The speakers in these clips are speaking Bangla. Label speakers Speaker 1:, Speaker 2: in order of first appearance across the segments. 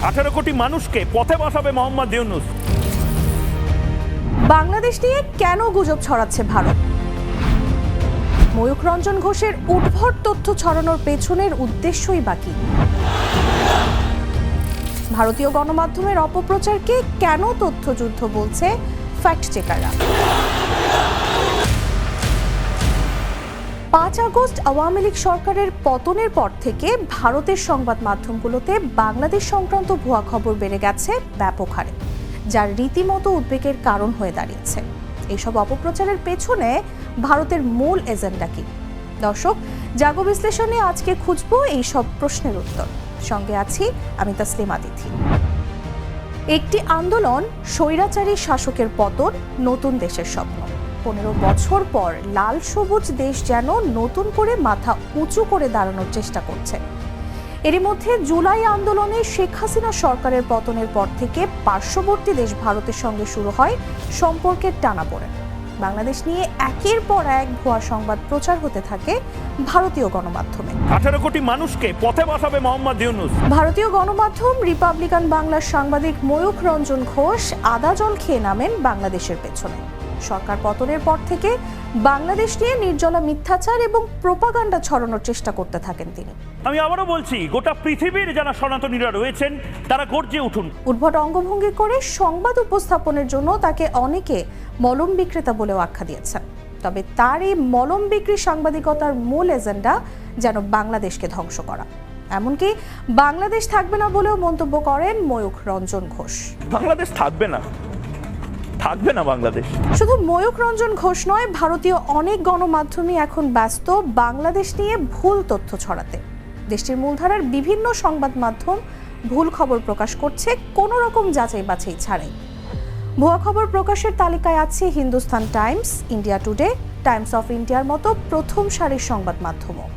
Speaker 1: 18 কোটি মানুষকে পথে বসাবে মোহাম্মদ ইউনূস।
Speaker 2: বাংলাদেশ নিয়ে কেন গুজব ছড়াচ্ছে ভারত? ময়ূখ রঞ্জন ঘোষের উদ্ভট তথ্য ছড়ানোর পেছনের উদ্দেশ্যই বাকি। ভারতীয় গণমাধ্যমের অপপ্রচারকে কেন তথ্যযুদ্ধ বলছে ফ্যাক্ট চেকাররা? 5 আগস্ট আওয়ামী লীগ সরকারের পতনের পর থেকে ভারতের সংবাদ মাধ্যমগুলোতে বাংলাদেশ সংক্রান্ত ভুয়া খবর বেড়ে গেছে ব্যাপক হারে, যার রীতিমতো উদ্বেগের কারণ হয়ে দাঁড়িয়েছে। এইসব অপপ্রচারের পেছনে ভারতের মূল এজেন্ডা কি? দর্শক, জাগো বিশ্লেষণে আজকে খুঁজবো এই সব প্রশ্নের উত্তর। সঙ্গে আছি আমি তাসলিমা তিথি। একটি আন্দোলন, স্বৈরাচারী শাসকের পতন, নতুন দেশের স্বপ্ন। 15 বছর পর লাল সবুজ দেশ যেন নতুন করে মাথা উঁচু করে দাঁড়ানোর চেষ্টা করছে। এরই মধ্যে জুলাই আন্দোলনে শেখ হাসিনা সরকারের পতনের পর থেকে পার্শ্ববর্তী দেশ ভারতের সঙ্গে শুরু হয় সম্পর্কের টানাপোড়েন। বাংলাদেশ নিয়ে একের পর এক ভুয়া সংবাদ প্রচার হতে থাকে ভারতীয় গণমাধ্যমে।
Speaker 1: 18 কোটি মানুষকে পথে বসাবে মোহাম্মদ ইউনূস।
Speaker 2: ভারতীয় গণমাধ্যম রিপাবলিকান বাংলার সাংবাদিক ময়ূখ রঞ্জন ঘোষ আদা জল খেয়ে নামেন বাংলাদেশের পেছনে। সরকার পতনের পর থেকে বাংলাদেশ নিয়ে নির্জলা মিথ্যাচার এবং প্রোপাগান্ডা ছড়ানোর চেষ্টা করতে থাকেন তিনি।
Speaker 1: আমি আবারও বলছি, গোটা পৃথিবীর যারা সনাতনীরা রয়েছেন তারা গর্জে উঠুন।
Speaker 2: উদ্ভট অঙ্গভঙ্গি করে সংবাদ উপস্থাপনের জন্য তাকে অনেকে মলম বিক্রেতা বলেও আখ্যা দিয়েছেন। তবে তার এই মলম বিক্রি সাংবাদিকতার মূল এজেন্ডা যেন বাংলাদেশকে ধ্বংস করা। এমনকি বাংলাদেশ থাকবে না বলেও মন্তব্য করেন ময়ূখ রঞ্জন ঘোষ।
Speaker 1: বাংলাদেশ থাকবে না বাংলাদেশ।
Speaker 2: শুধু ময়ূখ রঞ্জন ঘোষ নয়, ভারতীয় অনেক গণমাধ্যমই এখন ব্যস্ত বাংলাদেশ নিয়ে ভুল তথ্য ছড়াতে। দেশটির মূলধারার বিভিন্ন সংবাদ মাধ্যম ভুল খবর প্রকাশ করছে কোনো রকম যাচাই বাছাই ছাড়াই। ভুয়া খবর প্রকাশের তালিকায় আছে Hindustan Times, India today, Times of ইন্ডিয়ার মতো প্রথম সারির সংবাদ মাধ্যমও।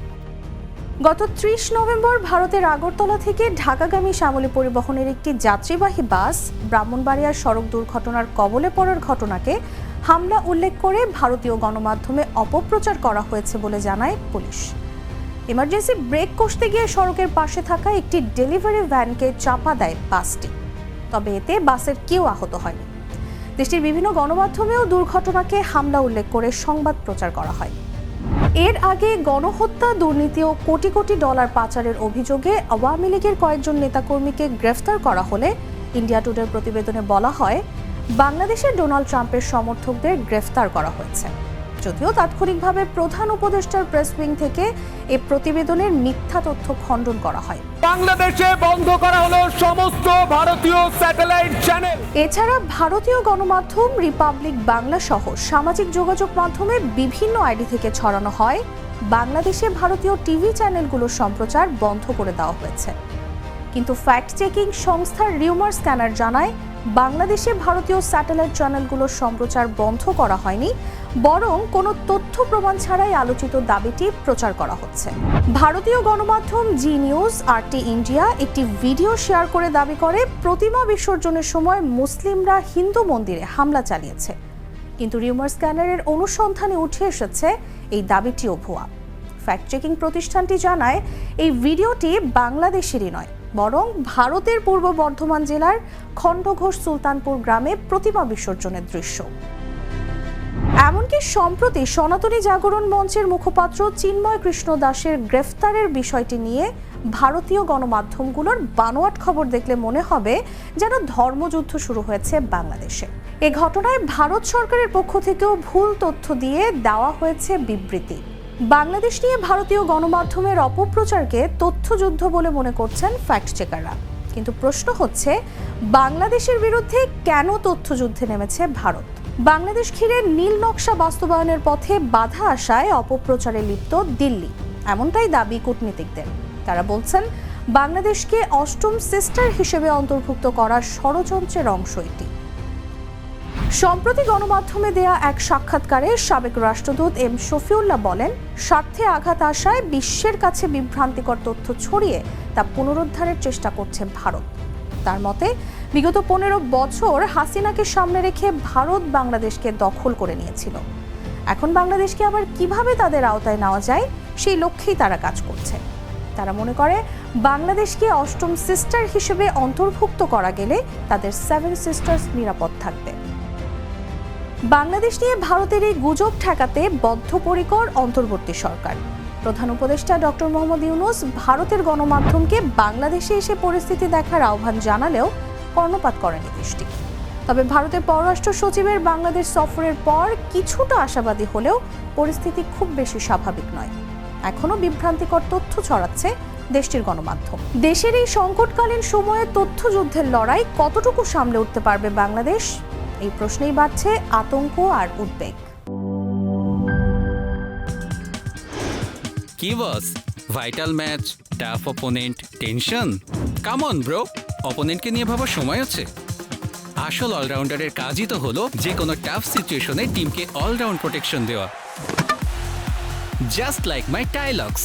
Speaker 2: গত 30 নভেম্বর ভারতের আগরতলা থেকে ঢাকাগামী শ্যামলী পরিবহনের একটি যাত্রীবাহী বাস ব্রাহ্মণবাড়িয়ার সড়ক দুর্ঘটনার কবলে পড়ার ঘটনাকে হামলা উল্লেখ করে ভারতীয় গণমাধ্যমে অপপ্রচার করা হয়েছে বলে জানায় পুলিশ। ইমার্জেন্সি ব্রেক কষতে গিয়ে সড়কের পাশে থাকা একটি ডেলিভারি ভ্যানকে চাপা দেয় বাসটি। তবে এতে বাসের কেউ আহত হয়নি। দেশটির বিভিন্ন গণমাধ্যমেও দুর্ঘটনাকে হামলা উল্লেখ করে সংবাদ প্রচার করা হয়। এর আগে গণহত্যা, দুর্নীতি ও কোটি কোটি ডলার পাচারের অভিযোগে আওয়ামী লীগের কয়েকজন নেতাকর্মীকে গ্রেফতার করা হলে ইন্ডিয়া টুডের প্রতিবেদনে বলা হয় বাংলাদেশের ডোনাল্ড ট্রাম্পের সমর্থকদের গ্রেফতার করা হয়েছে। যদিও তাৎক্ষণিকভাবে প্রধান উপদেষ্টার প্রেস উইং থেকে এই প্রতিবেদনের মিথ্যা তথ্য খণ্ডন করা হয়।
Speaker 3: বাংলাদেশে বন্ধ করা হলো সমস্ত ভারতীয় স্যাটেলাইট চ্যানেল।
Speaker 2: এছাড়া ভারতীয় গণমাধ্যম রিপাবলিক বাংলা সহ সামাজিক যোগাযোগ মাধ্যমে বিভিন্ন আইডি থেকে ছড়ানো হয় বাংলাদেশে ভারতীয় টিভি চ্যানেলগুলোর সম্প্রচার বন্ধ করে দেওয়া হয়েছে। কিন্তু ফ্যাক্ট চেকিং সংস্থার রিউমার স্ক্যানার জানায় বাংলাদেশে ভারতীয় স্যাটেলাইট চ্যানেলগুলোর সম্প্রচার বন্ধ করা হয়নি, বরং কোনো তথ্য প্রমাণ ছাড়াই আলোচিত দাবিটি প্রচার করা হচ্ছে। ভারতীয় গণমাধ্যম জি নিউজ RT ইন্ডিয়া একটি ভিডিও শেয়ার করে দাবি করে প্রতিমা বিসর্জনের সময় মুসলিমরা হিন্দু মন্দিরে হামলা চালিয়েছে। কিন্তু রিউমার স্ক্যানারের অনুসন্ধানে উঠে এসেছে এই দাবিটিও ভুয়া। ফ্যাক্ট চেকিং প্রতিষ্ঠানটি জানায় এই ভিডিওটি বাংলাদেশেরই নয়, বরং ভারতের পূর্ব বর্ধমান জেলার খণ্ডঘোষ সুলতানপুর গ্রামে প্রতিমা বিসর্জনের দৃশ্য। এমনকি সম্প্রতি সনাতনী জাগরণ মঞ্চের মুখপাত্র চিন্ময় কৃষ্ণ দাসের গ্রেফতারের বিষয়টি নিয়ে ভারতীয় গণমাধ্যমগুলোর বানোয়াট খবর দেখলে মনে হবে যেন ধর্মযুদ্ধ শুরু হয়েছে বাংলাদেশে। এ ঘটনায় ভারত সরকারের পক্ষ থেকেও ভুল তথ্য দিয়ে দেওয়া হয়েছে বিবৃতি। বাংলাদেশ নিয়ে ভারতীয় গণমাধ্যমের অপপ্রচারকে তথ্যযুদ্ধ বলে মনে করছেন ফ্যাক্ট চেকাররা। কিন্তু প্রশ্ন হচ্ছে, বাংলাদেশের বিরুদ্ধে কেন তথ্যযুদ্ধে নেমেছে ভারত? বাংলাদেশ ঘিরে নীল নকশা বাস্তবায়নের পথে বাধা আসায় অপপ্রচারে লিপ্ত দিল্লি, এমনটাই দাবি কূটনীতিকদের। তারা বলছেন বাংলাদেশকে অষ্টম সিস্টার হিসেবে অন্তর্ভুক্ত করার ষড়যন্ত্রের অংশ এটি। সম্প্রতি গণমাধ্যমে দেয়া এক সাক্ষাৎকারে সাবেক রাষ্ট্রদূত M শফিউল্লাহ বলেন, স্বার্থে আঘাত আসায় বিশ্বের কাছে বিভ্রান্তিকর তথ্য ছড়িয়ে তা পুনরুদ্ধারের চেষ্টা করছে ভারত। তার মতে বিগত 15 বছর হাসিনাকে সামনে রেখে ভারত বাংলাদেশকে দখল করে নিয়েছিল। এখন বাংলাদেশকে আবার কিভাবে তাদের আওতায় নেওয়া যায় সেই লক্ষ্যেই তারা কাজ করছে। তারা মনে করে বাংলাদেশকে অষ্টম সিস্টার হিসেবে অন্তর্ভুক্ত করা গেলে তাদের 7 সিস্টার্স নিরাপদ থাকবে। বাংলাদেশ নিয়ে ভারতের এই গুজব ঠেকাতে বদ্ধপরিকর অন্তর্বর্তী সরকার। প্রধান উপদেষ্টা ডক্টর মোহাম্মদ ইউনূস ভারতের গণমাধ্যমকে বাংলাদেশে এসে পরিস্থিতি দেখার আহ্বান জানালেও কর্ণপাত করেনি দেশটি। তবে ভারতের পররাষ্ট্র সচিবের বাংলাদেশ সফরের পর কিছুটা আশাবাদী হলেও পরিস্থিতি খুব বেশি স্বাভাবিক নয়। এখনো বিভ্রান্তিকর তথ্য ছড়াচ্ছে দেশটির গণমাধ্যম। দেশের এই সংকটকালীন সময়ে তথ্যযুদ্ধের লড়াই কতটুকু সামলে উঠতে পারবে বাংলাদেশ, এই প্রশ্নেই বাড়ছে আতঙ্ক আর উদ্বেগ।
Speaker 4: কি boss, vital match, tough opponent, tension? Come on bro, অপোনেন্টকে নিয়ে ভাবার সময় আছে। আসল অলরাউন্ডারের কাজই তো হলো যে কোনো টাফ সিচুয়েশনে টিমকে অলরাউন্ড প্রোটেকশন দেওয়া। জাস্ট লাইক মাই টাইলক্স,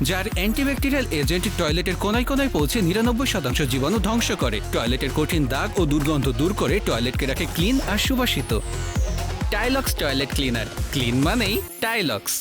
Speaker 4: যার অ্যান্টিব্যাকটেরিয়াল এজেন্ট টয়লেটের কোনায় কোনায় পৌঁছে 99% জীবাণু ধ্বংস করে, টয়লেটের কঠিন দাগ ও দুর্গন্ধ দূর করে টয়লেটকে রাখে ক্লিন আর সুবাসিত। টাইলক্স টয়লেট ক্লিনার, ক্লিন মানেই টাইলক্স।